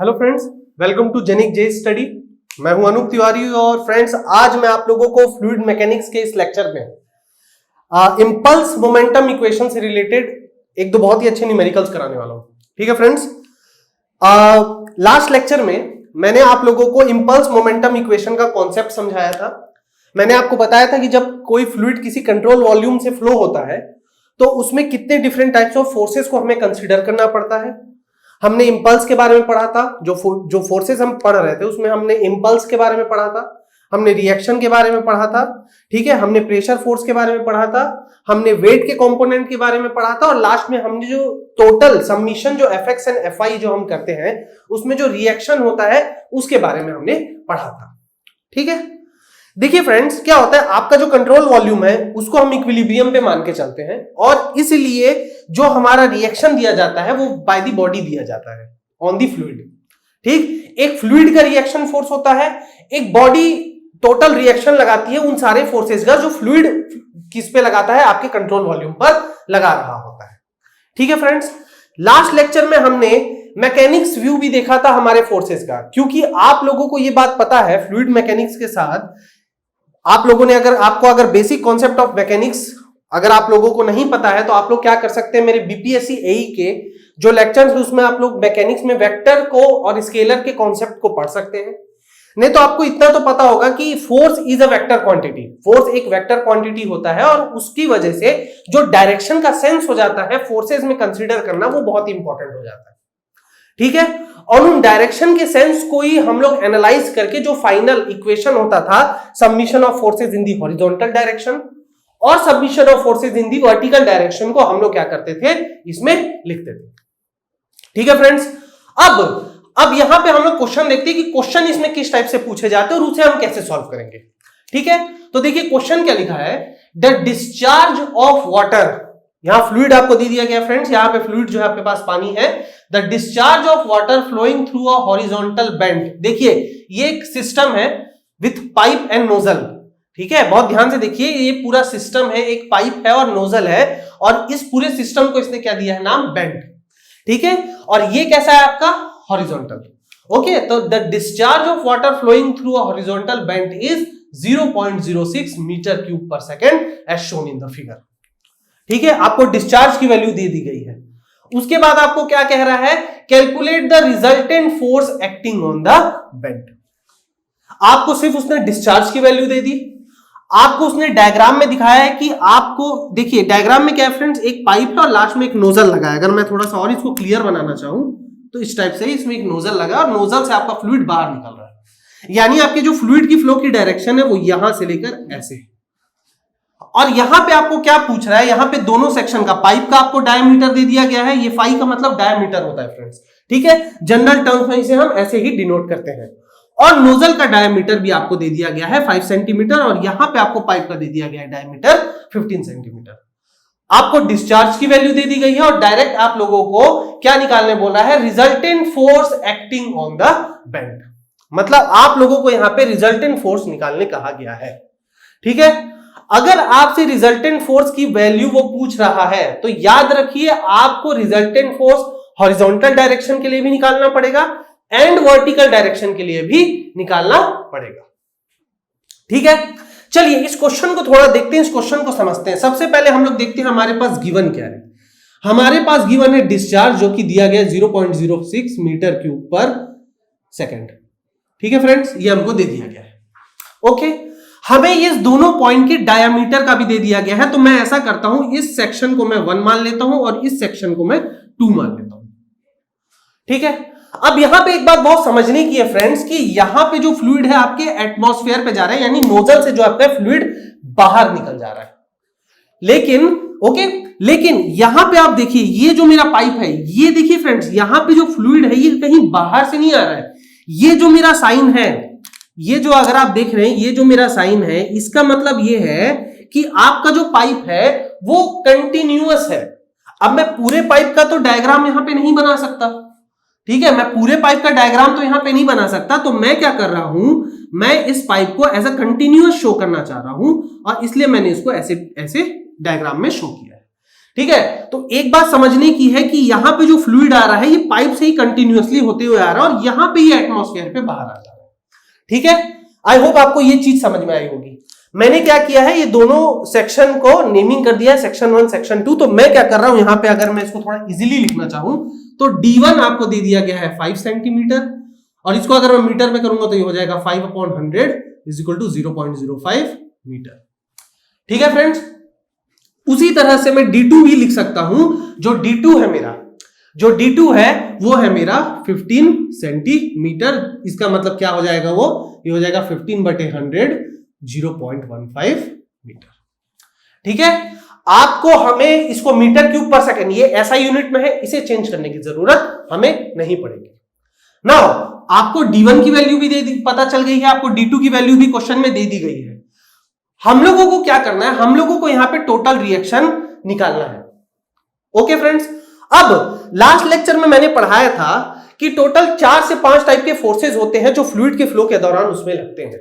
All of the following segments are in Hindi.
हेलो फ्रेंड्स, वेलकम टू जेनिक जे स्टडी। मैं हूं अनूप तिवारी और फ्रेंड्स आज मैं आप लोगों को फ्लूइड मैकेनिक्स के इस लेक्चर में इंपल्स मोमेंटम इक्वेशन से रिलेटेड एक दो बहुत ही अच्छे न्यूमेरिकल्स कराने वाला हूं। ठीक है फ्रेंड्स, लास्ट लेक्चर में मैंने आप लोगों को इंपल्स मोमेंटम इक्वेशन का कॉन्सेप्ट समझाया था। मैंने आपको बताया था कि जब कोई फ्लूइड किसी कंट्रोल वॉल्यूम से फ्लो होता है तो उसमें कितने डिफरेंट टाइप्स ऑफ फोर्सेस को हमें कंसीडर करना पड़ता है। हमने इंपल्स के बारे में पढ़ा था, जो फोर्सेस हम पढ़ रहे थे उसमें हमने इंपल्स के बारे में पढ़ा था, हमने रिएक्शन के बारे में पढ़ा था, ठीक है, हमने प्रेशर फोर्स के बारे में पढ़ा था, हमने वेट के कंपोनेंट के बारे में पढ़ा था और लास्ट में हमने जो टोटल सबमिशन जो Fx एंड Fi जो हम करते हैं उसमें जो रिएक्शन होता है उसके बारे में हमने पढ़ा था। ठीक है, देखिए फ्रेंड्स, क्या होता है, आपका जो कंट्रोल वॉल्यूम है उसको हम इक्विलिब्रियम पे मान के चलते हैं और इसलिए जो हमारा रिएक्शन दिया जाता है वो बाय द बॉडी दिया जाता है ऑन द फ्लूइड। ठीक, एक फ्लूइड का रिएक्शन फोर्स होता है, एक बॉडी टोटल रिएक्शन लगाती है उन सारे फोर्सेस का जो फ्लूइड किस पे लगाता है, आपके कंट्रोल वॉल्यूम पर लगा रहा होता है। ठीक है फ्रेंड्स, लास्ट लेक्चर में हमने मैकेनिक्स व्यू भी देखा था हमारे फोर्सेस का, क्योंकि आप लोगों को यह बात पता है फ्लूइड मैकेनिक्स के साथ आप लोगों ने अगर बेसिक कॉन्सेप्ट ऑफ मैकेनिक्स अगर आप लोगों को नहीं पता है तो आप लोग क्या कर सकते हैं, मेरे बीपीएससी एई के जो लेक्चर्स हैं उसमें आप लोग मैकेनिक्स में वेक्टर को और स्केलर के कॉन्सेप्ट को पढ़ सकते हैं। नहीं तो आपको इतना तो पता होगा कि force is a vector quantity, force एक वेक्टर क्वांटिटी होता है और उसकी वजह से जो डायरेक्शन का सेंस हो जाता है फोर्सेस में कंसीडर करना वो बहुत इंपॉर्टेंट हो जाता है। ठीक है, और उन डायरेक्शन के सेंस को ही हम लोग एनालाइज करके जो फाइनल इक्वेशन होता था submission of forces in the horizontal direction और submission of forces in the vertical direction को हम लोग क्या करते थे, इसमें लिखते थे। ठीक है फ्रेंड्स, अब यहां पे हम लोग क्वेश्चन देखते हैं कि क्वेश्चन इसमें किस टाइप से पूछे जाते हैं और उसे हम कैसे सॉल्व करेंगे। ठीक है, तो देखिए क्वेश्चन क्या लिखा है, द डिस्चार्ज ऑफ वाटर, यहां फ्लूइड आपको दे दिया गया फ्रेंड्स, यहां पे फ्लूइड जो है आपके पास पानी है, the discharge of water flowing through a horizontal bend. देखिए ये एक सिस्टम है विथ पाइप एंड नोजल। ठीक है, बहुत ध्यान से देखिए, ये पूरा सिस्टम है, एक पाइप है और नोजल है और इस पूरे सिस्टम को इसने क्या दिया है नाम, बेंड। ठीक है, और ये कैसा है आपका, हॉरिजॉन्टल। ओके, तो the discharge of water flowing through a horizontal bend is 0.06 metre cube per second as shown in the figure. ठीक है, आपको डिस्चार्ज की वैल्यू दे दी गई है। उसके बाद आपको क्या कह रहा है, calculate the resultant force acting on the bend. आपको सिर्फ उसने डिस्चार्ज की वैल्यू दे दी, आपको उसने डायग्राम में दिखाया है कि आपको, देखिए डायग्राम में क्या है फ्रेंड्स, एक पाइप है और लास्ट में एक नोजल लगा है। अगर मैं थोड़ा सा और इसको क्लियर बनाना चाहूं तो इस टाइप से इसमें एक नोजल लगा और नोजल से आपका फ्लूइड बाहर निकल रहा है, यानी आपके जो फ्लूइड की फ्लो की डायरेक्शन है वो यहां से लेकर ऐसे। और यहां पे आपको क्या पूछ रहा है, यहां पे दोनों सेक्शन का पाइप का आपको डायमीटर दे दिया गया है, ये फाई का मतलब डायमीटर होता है फ्रेंड्स। ठीक है, जनरल टर्म्स में इसे हम ऐसे ही डिनोट करते हैं। और नोजल का डायमीटर भी आपको दे दिया गया है 5 सेंटीमीटर और यहां पे आपको पाइप का दे दिया गया है डायमीटर 15 सेंटीमीटर। आपको डिस्चार्ज की वैल्यू दे दी गई है और डायरेक्ट आप लोगों को क्या निकालने बोला है, resultant force acting on the bend. मतलब आप लोगों को यहां पे रिजल्टेंट फोर्स निकालने कहा गया है। ठीक है, अगर आपसे रिजल्टेंट फोर्स की वैल्यू वो पूछ रहा है तो याद रखिए आपको रिजल्टेंट फोर्स हॉरिजॉन्टल डायरेक्शन के लिए भी निकालना पड़ेगा एंड वर्टिकल डायरेक्शन के लिए भी निकालना पड़ेगा। ठीक है, चलिए इस क्वेश्चन को थोड़ा देखते हैं, इस क्वेश्चन को समझते हैं। सबसे पहले हम लोग देखते हैं हमारे पास गिवन क्या है। हमारे पास गिवन है डिस्चार्ज जो कि दिया गया 0.06 मीटर क्यूब पर सेकेंड। ठीक है फ्रेंड्स, ये हमको दे दिया गया है। ओके, हमें इस दोनों पॉइंट के डायमीटर का भी दे दिया गया है, तो मैं ऐसा करता हूं, इस सेक्शन को मैं 1 मान लेता हूं और इस सेक्शन को मैं 2 मान लेता हूं। ठीक है, अब यहां पे एक बात बहुत समझने की है फ्रेंड्स कि यहां पे जो फ्लूइड है आपके एटमॉस्फेयर पे जा रहा है, यानी नोजल से जो आपका फ्लूइड बाहर निकल जा रहा है। लेकिन यहां पे आप देखिए ये जो मेरा पाइप है, ये देखिए फ्रेंड्स, यहां पे जो फ्लूइड है ये कहीं बाहर से नहीं आ रहा है। ये जो मेरा साइन है, ये जो अगर आप देख रहे हैं, ये जो मेरा साइन है, इसका मतलब ये है कि आपका जो पाइप है वो कंटिन्यूअस है। अब मैं पूरे पाइप का तो डायग्राम यहां पे नहीं बना सकता। ठीक है, मैं पूरे पाइप का डायग्राम तो यहां पे नहीं बना सकता, तो मैं क्या कर रहा हूं, मैं इस पाइप को एज अ कंटिन्यूअस शो करना चाह रहा हूं और इसलिए मैंने इसको ऐसे ऐसे डायग्राम में शो किया है। ठीक है, तो एक बात समझने की है कि यहां पे जो फ्लूइड आ रहा है ये पाइप से ही कंटिन्यूअसली होते हुए आ रहा है और यहां पे ये एटमॉस्फेयर पे बाहर आ जा रहा है। ठीक है, आई होप आपको ये चीज समझ में आई होगी। मैंने क्या किया है, ये दोनों सेक्शन को नेमिंग कर दिया है, सेक्शन 1 सेक्शन 2। तो मैं क्या कर रहा हूं यहां पे, अगर मैं इसको थोड़ा इजीली लिखना चाहूं तो D1 आपको दे दिया गया है 5 सेंटीमीटर, और इसको अगर मैं मीटर में करूंगा तो ये हो जाएगा 5/100 इज इक्वल टू 0.05 मीटर। ठीक है फ्रेंड्स, उसी तरह से मैं D2 भी लिख सकता हूं। जो D2 है मेरा, जो D2 है वो है मेरा 15 सेंटीमीटर। इसका मतलब क्या हो जाएगा, वो ये हो जाएगा 15/100 0.15 मीटर। ठीक है, आपको हमें इसको मीटर क्यूब पर सेकेंड, ये ऐसा यूनिट में है, इसे चेंज करने की जरूरत हमें नहीं पड़ेगी। नाउ आपको D1 की वैल्यू भी पता चल गई है, आपको D2 की वैल्यू भी क्वेश्चन में दे दी गई है। हम लोगों को क्या करना है, हम लोगों को यहां पे टोटल रिएक्शन निकालना है। ओके फ्रेंड्स, अब लास्ट लेक्चर में मैंने पढ़ाया था कि टोटल 4 से 5 टाइप के फोर्सेस होते हैं जो फ्लूइड के फ्लो के दौरान उसमें लगते हैं।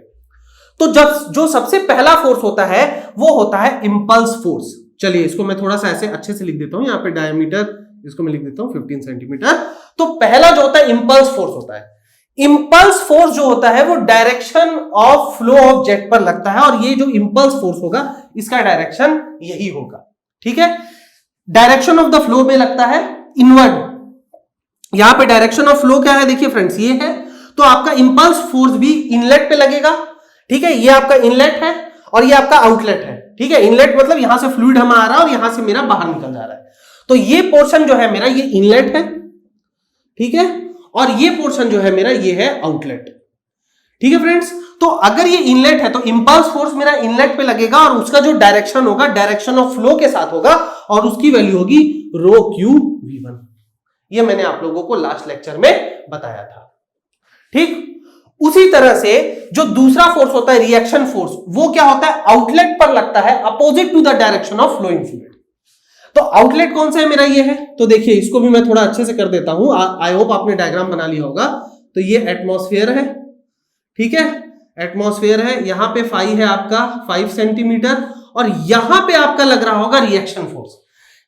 तो जब जो सबसे पहला फोर्स होता है वो होता है इंपल्स फोर्स। चलिए इसको मैं थोड़ा सा ऐसे अच्छे से लिख देता हूं, यहां पे डायमीटर इसको मैं लिख देता हूं 15 सेंटीमीटर। तो पहला जो होता है इंपल्स फोर्स होता है। इंपल्स फोर्स जो होता है वो direction of flow of jet पर लगता है, और ये जो इंपल्स फोर्स होगा इसका डायरेक्शन यही होगा। ठीक है, डायरेक्शन ऑफ द फ्लो में लगता है इनवर्ड। यहां पे डायरेक्शन ऑफ फ्लो क्या है, देखिए फ्रेंड्स ये है, तो आपका इंपल्स फोर्स भी इनलेट पे लगेगा। ठीक है, ये आपका इनलेट है और ये आपका आउटलेट है। ठीक है, इनलेट मतलब यहां से फ्लूइड हमारा आ रहा है और यहां से मेरा बाहर निकल जा रहा है। तो ये पोर्शन जो है मेरा ये इनलेट है। ठीक है, और ये पोर्शन जो है मेरा ये है आउटलेट। ठीक है फ्रेंड्स, तो अगर ये इनलेट है तो इंपल्स फोर्स मेरा इनलेट पे लगेगा और उसका जो डायरेक्शन होगा डायरेक्शन ऑफ फ्लो के साथ होगा और उसकी वैल्यू होगी रो क्यू V1। ये मैंने आप लोगों को लास्ट लेक्चर में बताया था। ठीक, उसी तरह से जो दूसरा फोर्स होता है रिएक्शन फोर्स, वो क्या होता है, आउटलेट पर लगता है opposite to the direction of flowing fluid. तो आउटलेट कौन सा है मेरा, ये है। तो देखिए इसको भी मैं थोड़ा अच्छे से कर देता हूं, आई होप आपने डायग्राम बना लिया होगा। तो ये एटमॉस्फेयर है। ठीक है, एटमॉस्फेयर है, यहां पे फाई है आपका 5 सेंटीमीटर, और यहां पे आपका लग रहा होगा रिएक्शन फोर्स।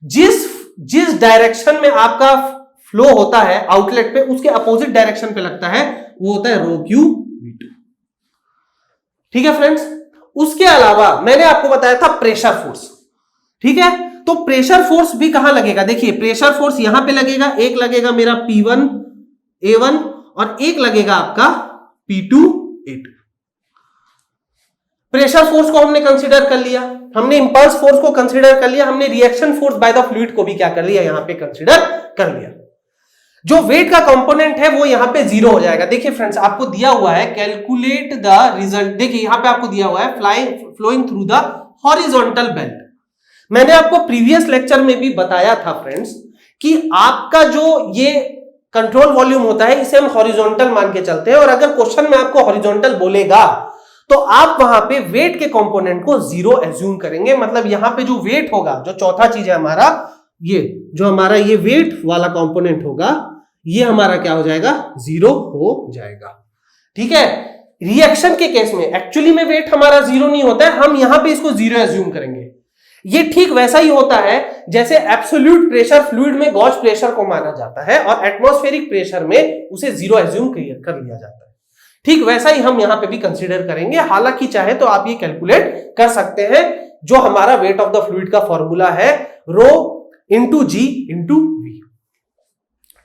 जिस डायरेक्शन में आपका फ्लो होता है आउटलेट पे, उसके अपोजिट डायरेक्शन पे लगता है, वो होता है रो क्यू V2। ठीक है फ्रेंड्स, उसके अलावा मैंने आपको बताया था प्रेशर फोर्स। ठीक है, तो प्रेशर फोर्स भी कहां लगेगा, देखिए प्रेशर फोर्स यहां पे लगेगा, एक लगेगा मेरा P1 A1 और एक लगेगा आपका P2 A2। प्रेशर फोर्स को हमने कंसीडर कर लिया, हमने इंपल्स फोर्स को कंसीडर कर लिया, हमने reaction force by the fluid को भी क्या कर लिया, यहां पे कंसीडर कर लिया। जो वेट का कंपोनेंट है वो यहां पे 0 हो जाएगा। देखिए फ्रेंड्स, आपको दिया हुआ है कैलकुलेट द रिजल्ट। देखिए यहां पे आपको दिया हुआ है flowing through the horizontal belt. मैंने आपको प्रीवियस लेक्चर में भी बताया था फ्रेंड्स कि आपका जो ये कंट्रोल वॉल्यूम होता है इसे हम हॉरिजॉन्टल मान के चलते हैं, और अगर क्वेश्चन में आपको हॉरिजॉन्टल बोलेगा तो आप वहां पे वेट के कंपोनेंट को 0 एज्यूम करेंगे। मतलब यहां पे जो वेट होगा, जो चौथा चीज है हमारा, ये जो हमारा ये वेट वाला कंपोनेंट होगा, ये हमारा क्या हो जाएगा, 0 हो जाएगा। ठीक है, रिएक्शन के केस में एक्चुअली में वेट हमारा 0 नहीं होता है, हम यहां पे इसको 0 एज्यूम करेंगे। ये ठीक वैसा ही होता है जैसे एब्सोल्यूट प्रेशर फ्लूइड में गॉज प्रेशर को माना जाता है और एटमॉस्फेरिक प्रेशर में उसे 0 एज्यूम कर लिया जाता है। ठीक वैसा ही हम यहां पे भी कंसीडर करेंगे। हालांकि चाहे तो आप ये कैलकुलेट कर सकते हैं, जो हमारा वेट ऑफ द फ्लूइड का फॉर्मूला है rho into ji into we.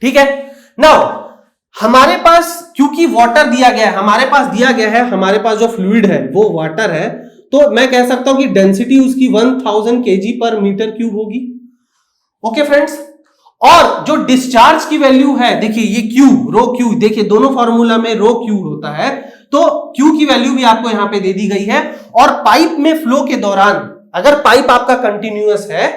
ठीक है, नाउ हमारे पास क्योंकि वाटर दिया गया है, हमारे पास जो फ्लूइड है वो वाटर है, तो मैं कह सकता हूं कि डेंसिटी उसकी 1000 kg पर मीटर क्यूब होगी। ओके फ्रेंड्स, और जो डिस्चार्ज की वैल्यू है, देखिए ये क्यू, रो क्यू, देखिए दोनों फॉर्मूला में रो क्यू होता है, तो क्यू की वैल्यू भी आपको यहां पे दे दी गई है। और पाइप में फ्लो के दौरान, अगर पाइप आपका कंटिन्यूअस है,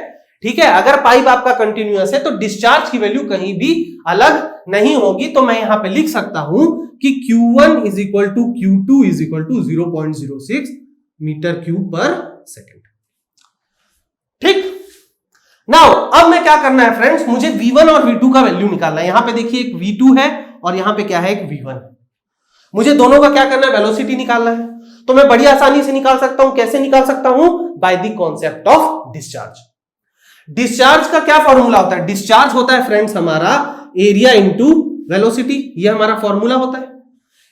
ठीक है, अगर पाइप आपका कंटिन्यूअस है तो डिस्चार्ज की वैल्यू कहीं भी अलग नहीं होगी। तो मैं यहां पे लिख सकता हूं कि Q1 is equal to Q2 is equal to 0.06 metre cube per second. ठीक, नाउ अब मैं क्या करना है फ्रेंड्स, मुझे V1 और V2 का वैल्यू निकालना है। यहां पे देखिए एक V2 है और यहां पे क्या है, एक V1। मुझे दोनों का क्या करना है, वेलोसिटी निकालना है। तो मैं बड़ी आसानी से निकाल सकता हूं। कैसे निकाल सकता हूं, by the concept of discharge. Discharge का क्या फॉर्मूला होता है? डिस्चार्ज होता है फ्रेंड्स हमारा एरिया इंटू वेलोसिटी, ये हमारा फॉर्मूला होता है।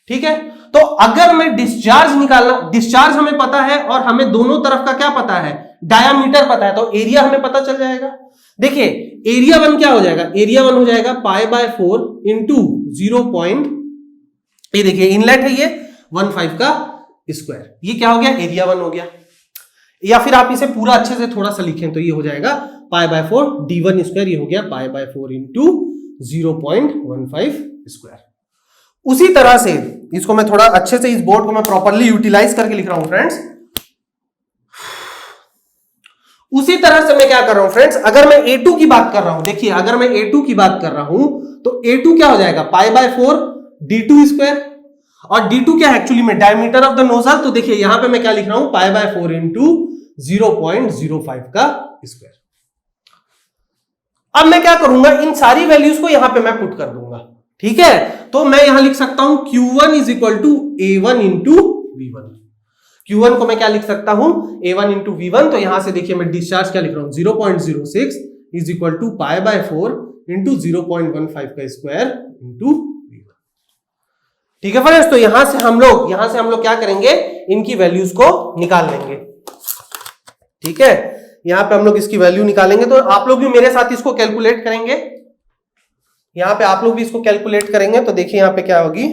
ठीक है, तो अगर मैं डिस्चार्ज निकालना, डिस्चार्ज हमें पता है और हमें दोनों तरफ का क्या पता है, डायामीटर पता है, तो एरिया हमें पता चल जाएगा। देखिए एरिया वन क्या हो जाएगा, एरिया वन हो जाएगा π/4 इंटू 0. ये देखिए इनलेट है ये 15 का स्क्वायर, ये क्या हो गया, एरिया वन हो गया। या फिर आप इसे पूरा अच्छे से थोड़ा सा लिखें तो ये हो जाएगा π/4 d1 स्क्वायर, ये हो गया π/4 इंटू 0.15 स्क्वायर। उसी तरह से इसको मैं थोड़ा अच्छे से, इस बोर्ड को मैं प्रॉपर्ली यूटिलाइज करके लिख रहा हूं फ्रेंड्स। उसी तरह से मैं क्या कर रहा हूं फ्रेंड्स, अगर मैं A2 की बात कर रहा हूं, देखिए अगर मैं A2 की बात कर रहा हूं तो A2 क्या हो जाएगा, π/4 d2 स्क्वायर, और d2 क्या है एक्चुअली में, डायमीटर ऑफ द नोजल। तो देखिए यहां पे मैं क्या लिख रहा हूं, π/4 इंटू 0.05 का स्क्वायर। अब मैं क्या करूंगा, इन सारी वैल्यूज को यहां पे मैं पुट कर दूंगा। ठीक है, तो मैं यहां लिख सकता हूं Q1 is equal to A1 into V1। Q1 को मैं क्या लिख सकता हूं, A1 इंटू V1। तो यहां से देखिए मैं डिस्चार्ज क्या लिख रहा हूं, 0.06 इज इक्वल टू π/4 इंटू 0.15 का स्क्वायर इंटू V1। ठीक है फ्रेंड्स, तो यहां से हम लोग क्या करेंगे, इनकी वैल्यूज को निकाल लेंगे। ठीक है, यहां पे हम लोग इसकी वैल्यू निकालेंगे, तो आप लोग भी मेरे साथ इसको कैलकुलेट करेंगे। यहां पे आप लोग भी इसको कैलकुलेट करेंगे, तो देखिए यहां पे क्या होगी,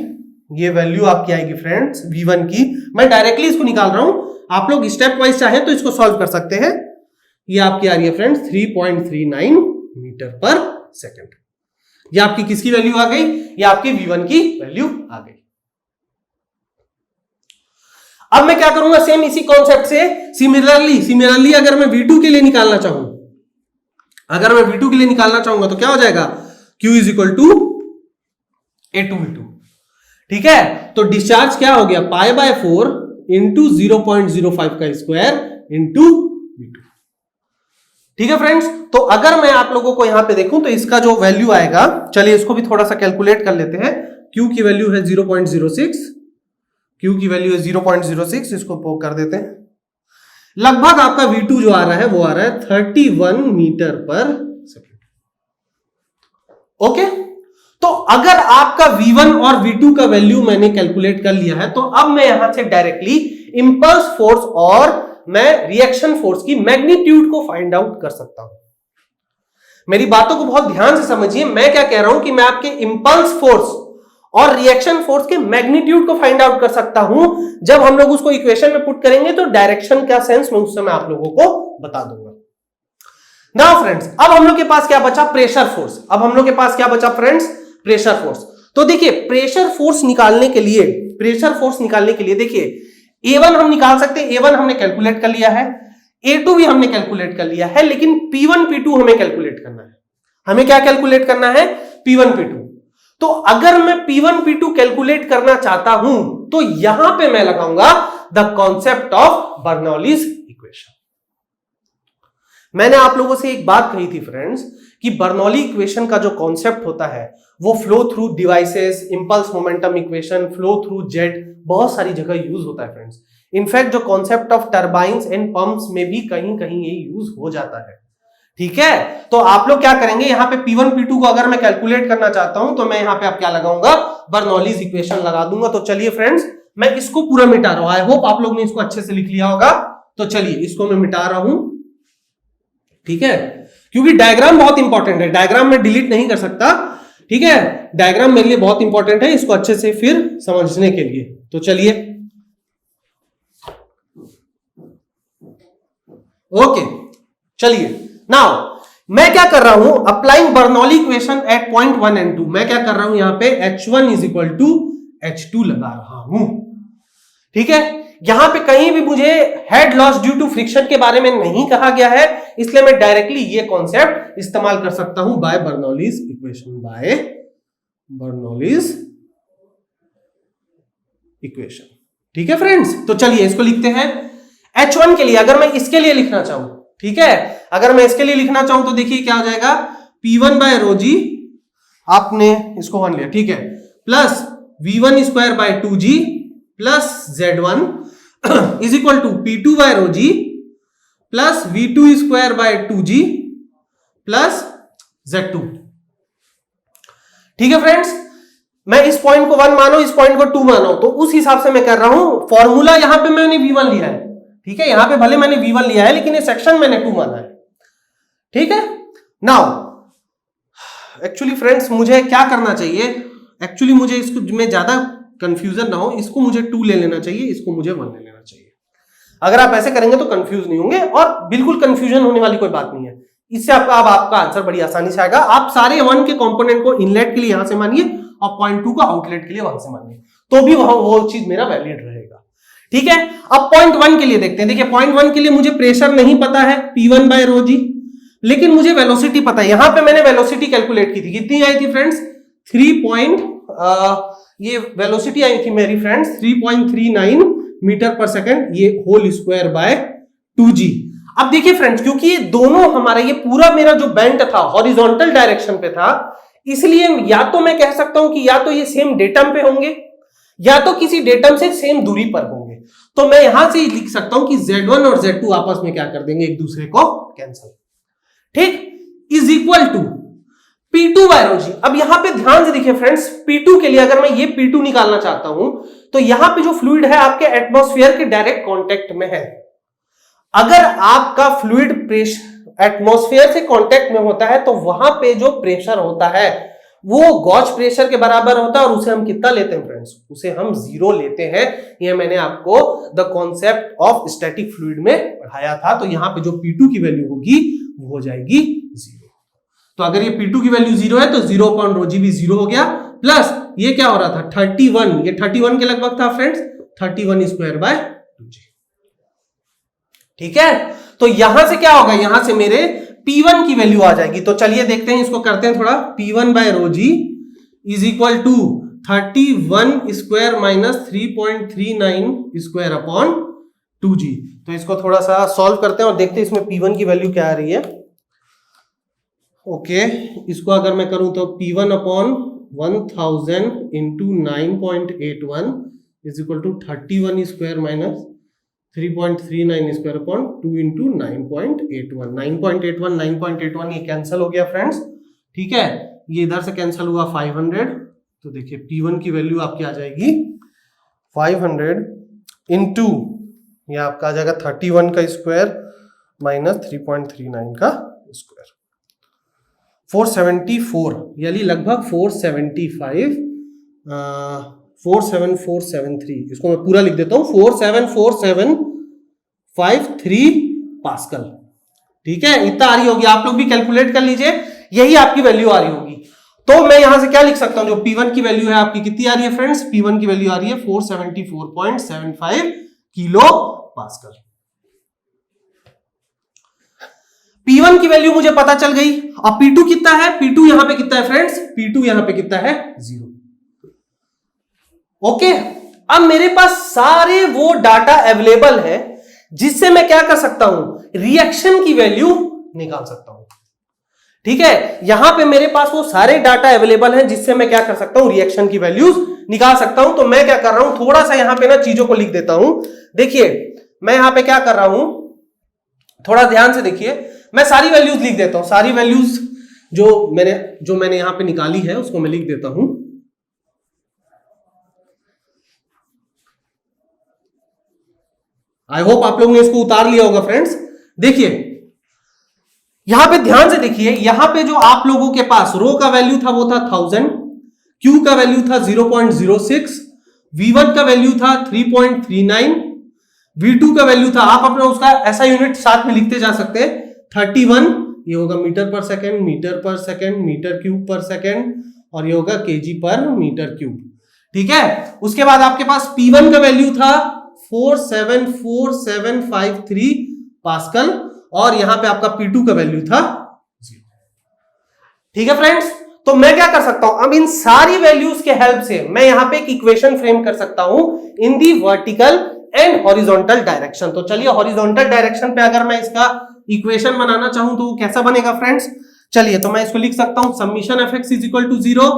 ये वैल्यू आपकी आएगी फ्रेंड्स V1 की। मैं डायरेक्टली इसको निकाल रहा हूं, आप लोग स्टेप वाइज चाहे तो इसको सॉल्व कर सकते हैं। ये आपकी आ रही है फ्रेंड्स 3.39 मीटर पर सेकेंड। ये आपकी किसकी वैल्यू आ गई, ये आपकी V1 की वैल्यू आ गई। अब मैं क्या करूंगा, सेम इसी कॉन्सेप्ट से सिमिलरली अगर मैं V2 के लिए निकालना चाहूं, अगर मैं V2 के लिए निकालना चाहूंगा तो क्या हो जाएगा, Q is equal to A2V2। ठीक है, तो डिस्चार्ज क्या हो गया, π/4 इंटू 0.05 का स्क्वायर इंटू V2। ठीक है फ्रेंड्स, तो अगर मैं आप लोगों को यहां पे देखूं तो इसका जो वैल्यू आएगा, चलिए इसको भी थोड़ा सा कैलकुलेट कर लेते हैं। Q की वैल्यू है 0.06, Q की वैल्यू है 0.06, इसको कर देते हैं। लगभग आपका V2 जो आ रहा है वो आ रहा है 31 मीटर पर सेकेंड। ओके, तो अगर आपका V1 और V2 का वैल्यू मैंने कैलकुलेट कर लिया है, तो अब मैं यहां से डायरेक्टली इंपल्स फोर्स और मैं रिएक्शन फोर्स की मैग्नीट्यूड को फाइंड आउट कर सकता हूं। मेरी बातों को बहुत ध्यान से समझिए, मैं क्या कह रहा हूं कि मैं आपके इंपल्स फोर्स और रिएक्शन फोर्स के मैग्नीट्यूड को फाइंड आउट कर सकता हूं। जब हम लोग उसको इक्वेशन में पुट करेंगे तो डायरेक्शन का सेंस मैं उस समय आप लोगों को बता दूंगा। नाउ फ्रेंड्स, अब हम लोग के पास क्या बचा, प्रेशर फोर्स। अब हम लोग के पास क्या बचा फ्रेंड्स, प्रेशर फोर्स। तो देखिए प्रेशर फोर्स निकालने के लिए देखिए A1 हम निकाल सकते हैं, A1 हमने कैलकुलेट कर लिया है, A2 भी हमने कैलकुलेट कर लिया है, लेकिन P1 P2 हमें कैलकुलेट करना है। हमें क्या कैलकुलेट करना है, P1 P2। तो अगर मैं P1 P2 कैलकुलेट करना चाहता हूं तो यहां पे मैं लगाऊंगा the concept of Bernoulli's equation. मैंने आप लोगों से एक बात कही थी फ्रेंड्स कि बर्नौली इक्वेशन का जो कॉन्सेप्ट होता है वो flow through devices, impulse momentum equation, flow through jet, बहुत सारी जगह यूज होता है फ्रेंड्स। इनफैक्ट जो concept of turbines and pumps में भी कहीं कहीं ये यूज हो जाता है। ठीक है, तो आप लोग क्या करेंगे, यहाँ पे P1 P2 को अगर मैं कैलकुलेट करना चाहता हूं तो मैं यहाँ पे आप क्या लगाऊंगा, बर्नौलीज इक्वेशन लगा दूंगा। तो चलिए फ्रेंड्स, मैं इसको पूरा मिटा रहा हूं। आई होप आप लोग ने इसको अच्छे से लिख लिया होगा। तो चलिए इसको मैं मिटा रहा हूं। ठीक है, क्योंकि डायग्राम बहुत इंपॉर्टेंट है, डायग्राम में डिलीट नहीं कर सकता। ठीक है, डायग्राम मेरे लिए बहुत इंपॉर्टेंट है, इसको अच्छे से फिर समझने के लिए। तो चलिए, ओके, चलिए नाउ मैं क्या कर रहा हूं, applying Bernoulli equation at point 1 and 2। मैं क्या कर रहा हूं, यहां पे H1 is equal to H2 लगा रहा हूं। ठीक है, यहां पे कहीं भी मुझे head loss due to friction के बारे में नहीं कहा गया है, इसलिए मैं डायरेक्टली ये कॉन्सेप्ट इस्तेमाल कर सकता हूं by Bernoulli's equation, by Bernoulli's equation. ठीक है फ्रेंड्स, तो चलिए इसको लिखते हैं। H1 के लिए अगर मैं इसके लिए लिखना चाहूं, ठीक है, अगर मैं इसके लिए लिखना चाहूं तो देखिए क्या हो जाएगा, P1 बाय रो जी, आपने इसको 1 लिया, ठीक है, plus V1 square by 2G plus Z1 is equal to P2 by rho g plus V2 square by 2G plus Z2। ठीक है फ्रेंड्स, मैं इस पॉइंट को 1 मानो, इस पॉइंट को 2 मानो, तो उस हिसाब से मैं कर रहा हूं। फॉर्मूला यहां पे मैंने V1 लिया है, ठीक है, यहां पे भले मैंने V1 लिया है लेकिन ये सेक्शन मैंने 2 माना है। ठीक है, नाउ एक्चुअली फ्रेंड्स मुझे क्या करना चाहिए, एक्चुअली मुझे इसको में ज्यादा कंफ्यूजन ना हो, इसको मुझे 2 ले लेना चाहिए, इसको मुझे 1 ले लेना चाहिए। अगर आप ऐसे करेंगे तो कंफ्यूज नहीं होंगे और बिल्कुल कंफ्यूजन होने वाली कोई बात नहीं है। इससे आपका आंसर बड़ी आसानी से आएगा। आप सारे 1 के कंपोनेंट को इनलेट के लिए यहां से मानिए और 0.2 को आउटलेट के लिए वहां से मानिए, तो भी वो चीज मेरा वैलिड रहेगा। ठीक है, अब 0.1 के लिए देखते हैं। देखिए 0.1 के लिए मुझे प्रेशर नहीं पता है P1 बाय रो जी, लेकिन मुझे वेलोसिटी पता है। यहां पे मैंने वेलोसिटी कैलकुलेट की थी, कितनी आई थी फ्रेंड्स, 3 ये वेलोसिटी आई थी मेरी फ्रेंड्स 3.39 मीटर पर सेकंड, ये होल स्क्वायर बाय 2g। अब देखिए फ्रेंड्स, क्योंकि ये दोनों हमारा, ये पूरा मेरा जो बेंड था हॉरिजॉन्टल डायरेक्शन पे था, इसलिए या तो मैं कह सकता हूं कि या तो ये सेम डेटम पे होंगे या तो किसी डेटम से सेम दूरी पर होंगे। तो मैं यहां से लिख सकता हूं कि Z1 और Z2 आपस में क्या कर देंगे, एक दूसरे को कैंसिल। ठीक, is equal to P2 by rho g. अब यहां पे ध्यान से देखिए फ्रेंड्स, P2 के लिए अगर मैं ये P2 निकालना चाहता हूं तो यहां पे जो फ्लूइड है आपके एटमॉस्फेयर के डायरेक्ट कांटेक्ट में है। अगर आपका फ्लूइड प्रेशर एटमॉस्फेयर से कांटेक्ट में होता है तो वहां पे जो प्रेशर होता है वो गॉज प्रेशर के बराबर होता है, और उसे हम कितना लेते हैं फ्रेंड्स, उसे हम 0 लेते हैं। ये मैंने आपको the concept of static fluid में पढ़ाया था। तो यहां पे जो P2 की वैल्यू होगी वो हो जाएगी 0। तो अगर ये P2 की वैल्यू 0 है तो 0/ρg भी 0 हो गया, प्लस ये क्या हो रहा था 31, ये 31 के लगभग था फ्रेंड्स, 31 स्क्वायर बाय 2g। ठीक है, तो यहां से क्या होगा, यहां से मेरे P1 की वैल्यू आ जाएगी। तो चलिए देखते हैं, इसको करते हैं थोड़ा। P1 by rho g is equal to 31 square minus 3.39 square upon 2g। तो इसको थोड़ा सा सॉल्व करते हैं और देखते हैं इसमें P1 की वैल्यू क्या आ रही है। ओके, इसको अगर मैं करूं तो P1 upon 1000 into 9.81 is equal to 31 square minus 3.39 square upon 2 into 9.81। 9.81 ये कैंसिल हो गया फ्रेंड्स। ठीक है, ये इधर से कैंसिल हुआ 500। तो देखिए P1 की वैल्यू आपकी आ जाएगी 500 इंटू, ये आपका आ जाएगा 31 का स्क्वायर माइनस 3.39 का स्क्वायर, 474, यानी लगभग 475, 47473। इसको मैं पूरा लिख देता हूं, 47473 पास्कल। ठीक है, इतना आ रही होगी, आप लोग भी कैलकुलेट कर लीजिए, यही आपकी वैल्यू आ रही होगी। तो मैं यहां से क्या लिख सकता हूं, जो P1 की वैल्यू है आपकी कितनी आ रही है फ्रेंड्स, P1 की वैल्यू आ रही है 474.75 किलो पास्कल। P1 की वैल्यू मुझे पता चल गई। अब P2 कितना है, P2 यहां पे कितना है फ्रेंड्स, P2 यहां पे कितना है 0। ओके, अब मेरे पास सारे वो डाटा अवेलेबल है जिससे मैं क्या कर सकता हूं, रिएक्शन की वैल्यू निकाल सकता हूं। ठीक है, यहां पे मेरे पास वो सारे डाटा अवेलेबल हैं जिससे मैं क्या कर सकता हूं, रिएक्शन की वैल्यूज निकाल सकता हूं। तो मैं क्या कर रहा हूं, थोड़ा सा यहां पे ना चीजों को लिख देता हूं। देखिए मैं यहां पे क्या कर रहा हूं, थोड़ा ध्यान से देखिए, मैं सारी वैल्यूज लिख देता हूं। सारी वैल्यूज जो मैंने यहां पे निकाली है उसको मैं लिख देता हूं। आई होप आप लोगों ने इसको उतार लिया होगा फ्रेंड्स। देखिए यहां पे ध्यान से देखिए, यहां पे जो आप लोगों के पास रो का वैल्यू था वो था 1000, क्यू का वैल्यू था 0.06, V1 का वैल्यू था 3.39, V2 का वैल्यू था, आप अपना उसका ऐसा यूनिट साथ में लिखते जा सकते हैं, 31, ये होगा metre per second, metre per second, metre cube per second, और ये होगा केजी पर मीटर क्यूब। ठीक है, उसके बाद आपके पास P1 का वैल्यू था 474,753 पास्कल, और यहां पे आपका P2 का वैल्यू था 0। ठीक है फ्रेंड्स, तो मैं क्या कर सकता हूं, अब इन सारी वैल्यूज के हेल्प से मैं यहां पे एक इक्वेशन फ्रेम कर सकता हूं in the vertical and horizontal direction. तो चलिए हॉरिजॉन्टल डायरेक्शन पे अगर मैं इसका इक्वेशन बनाना चाहूं तो वो कैसा बनेगा फ्रेंड्स, चलिए तो मैं इसको लिख सकता हूं summation F x is equal to 0,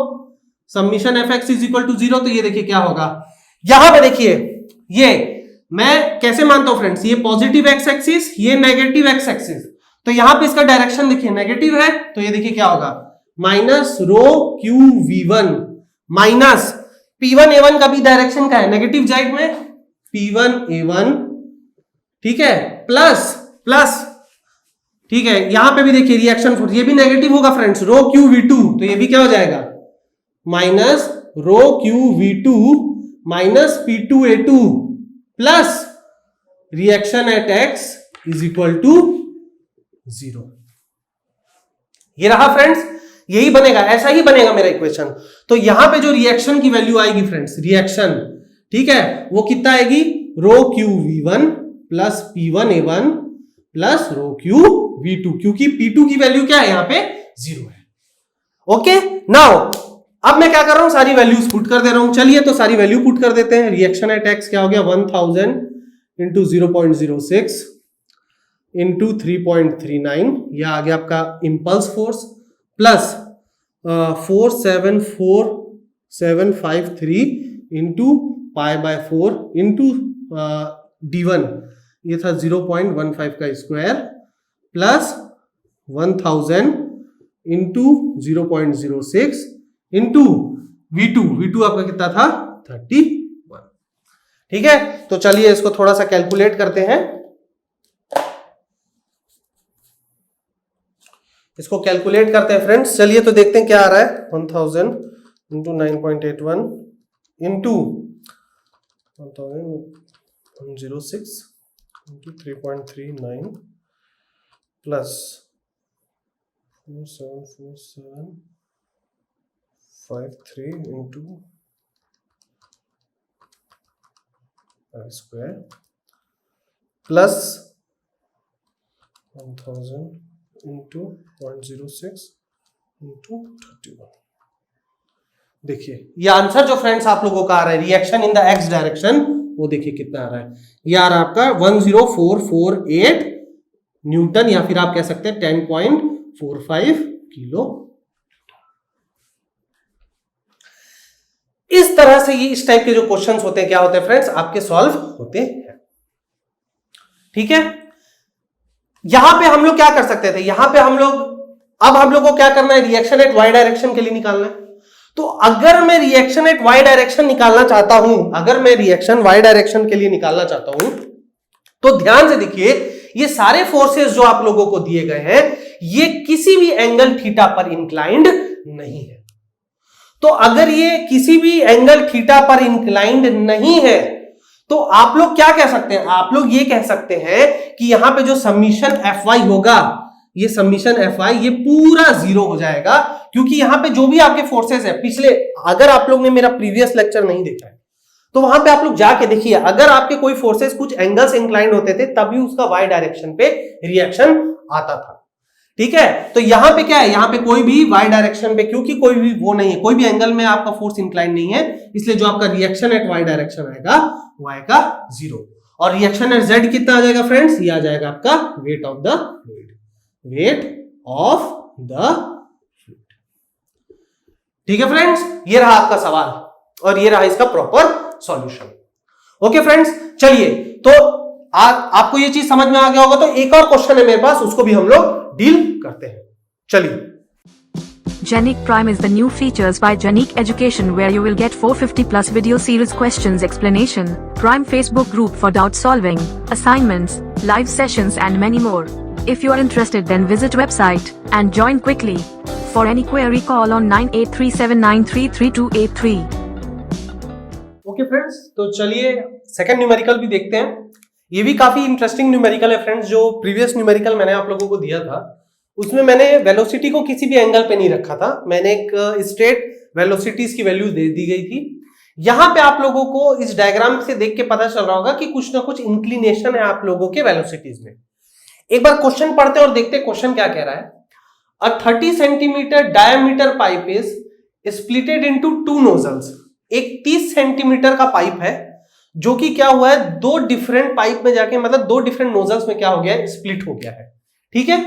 summation F x is equal to 0। तो ये देखिए क्या होगा, यहां पे देखिए ये मैं कैसे मानता हूं फ्रेंड्स, ये पॉजिटिव एक्स एक्सिस, ये नेगेटिव एक्स एक्सिस, तो यहां पे इसका डायरेक्शन देखिए नेगेटिव है, तो ये देखिए क्या होगा, minus rho Q V1 minus P1A1 का भी डायरेक्शन क्या है, नेगेटिव साइड में, P1A1, ठीक है, प्लस प्लस, ठीक है, यहां पे भी देखिए रिएक्शन फोर्स, ये भी नेगेटिव होगा फ्रेंड्स, रो क्यू V2, तो ये भी क्या हो जाएगा, minus rho Q V2 minus P2A2 plus reaction at x is equal to 0। ये रहा फ्रेंड्स, यही बनेगा, ऐसा ही बनेगा मेरा इक्वेशन। तो यहां पे जो रिएक्शन की वैल्यू आएगी फ्रेंड्स, रिएक्शन, ठीक है, वो कितना आएगी, rho Q V1 plus P1A1 plus rho Q V2, क्योंकि P2 की वैल्यू क्या है यहां पे 0 है। ओके, नाउ अब मैं क्या कर रहा हूं, सारी वैल्यूज पुट कर दे रहा हूं। चलिए तो सारी वैल्यू पुट कर देते हैं। रिएक्शन एट x क्या हो गया, 1000 इंटू 0.06 इंटू 3.39, यह आ गया आपका impulse force, plus 474,753 into π/4 into d1, ये था 0.15 का square, plus 1000 into 0.06 into V2 आपका कितना था, 31। ठीक है, तो चलिए इसको थोड़ा सा कैलकुलेट करते हैं। इसको कैलकुलेट करते हैं फ्रेंड्स, चलिए तो देखते हैं क्या आ रहा है। 1000 into 9.81 into 1006 into 3.39 plus 474753 into square plus 1000 into 0.06 into 31। देखिए ये आंसर जो फ्रेंड्स आप लोगों का आ रहा है, reaction in the x direction, वो देखिए कितना आ रहा है, ये आ रहा है आपका 10448 न्यूटन, या फिर आप कह सकते हैं 10.45 किलो। इस तरह से ये इस टाइप के जो क्वेश्चंस होते हैं क्या होते हैं फ्रेंड्स, आपके सॉल्व होते हैं। ठीक है, यहां पे हम लोग क्या कर सकते थे, यहां पे हम लोग को क्या करना है, रिएक्शन एट वाई डायरेक्शन के लिए निकालना है। तो अगर मैं रिएक्शन एट वाई डायरेक्शन निकालना चाहता हूं, अगर मैं रिएक्शन वाई डायरेक्शन के लिए निकालना चाहता हूं, तो ध्यान से देखिए, ये सारे फोर्सेस जो आप लोगों को दिए गए हैं, ये किसी भी एंगल थीटा पर इंक्लाइंड नहीं है। तो अगर ये किसी भी एंगल थीटा पर इंक्लाइंड नहीं है, तो आप लोग क्या कह सकते हैं, आप लोग ये कह सकते हैं कि यहां पे जो समीशन Fy होगा, ये समीशन Fy ये पूरा 0 हो जाएगा, क्योंकि यहां पे जो भी आपके फोर्सेस है, पिछले, अगर आप लोग ने मेरा प्रीवियस लेक्चर नहीं देखा है तो वहां पे आप लोग जाके देखिए, अगर आपके कोई फोर्सेस कुछ एंगल्स इंक्लाइंड होते थे तभी उसका वाई डायरेक्शन पे रिएक्शन आता था। ठीक है, तो यहां पे क्या है, यहां पे कोई भी वाई डायरेक्शन पे, क्योंकि कोई भी वो नहीं है, कोई भी एंगल में आपका फोर्स इंक्लाइंड नहीं है, इसलिए जो आपका रिएक्शन एट वाई डायरेक्शन आएगा वो आएगा 0। और रिएक्शन एट जेड कितना आ जाएगा फ्रेंड्स, ये आ जाएगा आपका wait of the fluid, wait of the fluid. ठीक है फ्रेंड्स, ये रहा आपका सवाल और ये रहा इसका प्रॉपर सॉल्यूशन। ओके फ्रेंड्स, चलिए तो आपको ये चीज समझ में आ गया होगा, तो एक और क्वेश्चन है मेरे पास, उसको भी हम लोग डील करते हैं। चलिए, Genic Prime is the new features by Genic Education, where you will get 450 plus video series questions explanation, Prime Facebook group for doubt solving, assignments, live sessions and many more. If you are interested, then visit website and join quickly. For any query, call on 9837933283. Okay friends, तो चलिए सेकंड न्यूमेरिकल भी देखते हैं। ये भी काफी इंटरेस्टिंग न्यूमेरिकल है फ्रेंड्स। जो प्रीवियस न्यूमेरिकल मैंने आप लोगों को दिया था, उसमें मैंने वेलोसिटी को किसी भी एंगल पे नहीं रखा था, मैंने एक स्ट्रेट वेलोसिटीज की वैल्यू दे दी गई थी। यहां पे आप लोगों को इस डायग्राम से देख के पता चल रहा होगा कि कुछ ना कुछ इंक्लिनेशन है आप लोगों के वेलोसिटीज में। एक बार क्वेश्चन पढ़ते हैं और देखते हैं क्वेश्चन क्या कह रहा है। अ 30 centimetre diameter pipe is splitted into 2 nozzles. एक 30 सेंटीमीटर का पाइप है जो कि क्या हुआ है, दो डिफरेंट पाइप में जाके, मतलब दो डिफरेंट नोजल्स में क्या हो गया है, स्प्लिट हो गया है। ठीक है,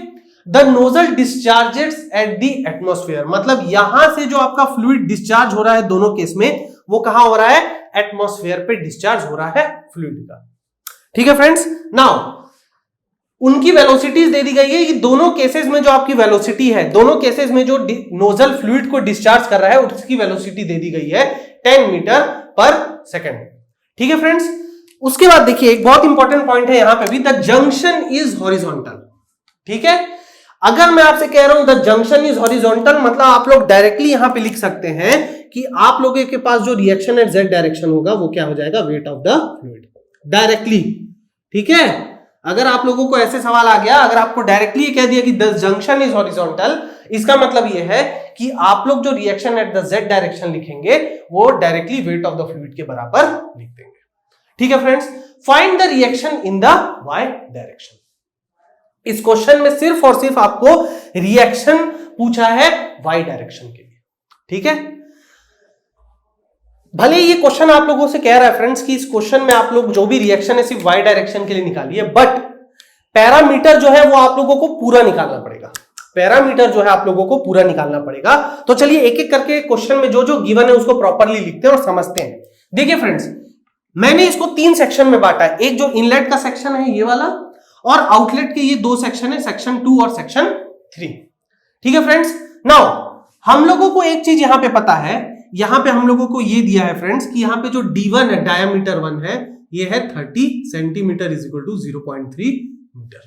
the nozzle discharges eight the atmosphere, मतलब यहां से जो आपका फ्लूइड डिस्चार्ज हो रहा है दोनों केस में, वो कहां हो रहा है, एटमॉस्फेयर पे डिस्चार्ज हो रहा है फ्लूइड का। ठीक है फ्रेंड्स, नाउ उनकी वेलोसिटीज दे दी गई है। ये दोनों केसेस में जो आपकी वेलोसिटी है, दोनों केसेस में जो नोजल फ्लूइड को डिस्चार्ज कर रहा है उसकी वेलोसिटी दे दी गई है 10 मीटर पर सेकेंड। ठीक है फ्रेंड्स, उसके बाद देखिए एक बहुत इंपॉर्टेंट पॉइंट है यहां पे भी, द जंक्शन इज हॉरिजॉन्टल। ठीक है, अगर मैं आपसे कह रहा हूं द जंक्शन इज हॉरिजॉन्टल, मतलब आप लोग डायरेक्टली यहां पे लिख सकते हैं कि आप लोगों के पास जो रिएक्शन एट जेड डायरेक्शन होगा वो क्या हो जाएगा, wait of the fluid, directly. ठीक है, अगर आप लोगों को ऐसे सवाल आ गया, अगर आपको डायरेक्टली कह दिया कि द जंक्शन इज हॉरिजॉन्टल, इसका मतलब यह है कि आप लोग जो reaction at the Z direction लिखेंगे वो directly weight of the fluid के बराबर लिख देंगे। ठीक है friends, find the reaction in the Y direction. इस क्वेश्चन में सिर्फ और सिर्फ आपको रिएक्शन पूछा है वाई डायरेक्शन के लिए। ठीक है, भले ये क्वेश्चन आप लोगों से कह रहा है फ्रेंड्स कि इस क्वेश्चन में आप लोग जो भी रिएक्शन है सिर्फ वाई डायरेक्शन के लिए निकालिए, बट पैरामीटर जो है वो आप लोगों को पूरा निकालना पड़ेगा। पैरामीटर जो है आप लोगों को पूरा निकालना पड़ेगा। तो चलिए एक एक करके क्वेश्चन में जो जो गिवन है उसको प्रॉपरली लिखते हैं और समझते हैं। देखिए फ्रेंड्स, मैंने इसको 3 सेक्शन में बांटा है। एक जो इनलेट का सेक्शन है ये वाला, और आउटलेट के ये 2 सेक्शन है, सेक्शन 2 और सेक्शन 3। ठीक है फ्रेंड्स, नाउ हम लोगों को एक चीज यहां पे पता है, यहां पे हम लोगों को ये दिया है फ्रेंड्स कि यहां पे जो D1 है, डायमीटर 1 है, ये है 30 centimetre is equal to 0.3 metre.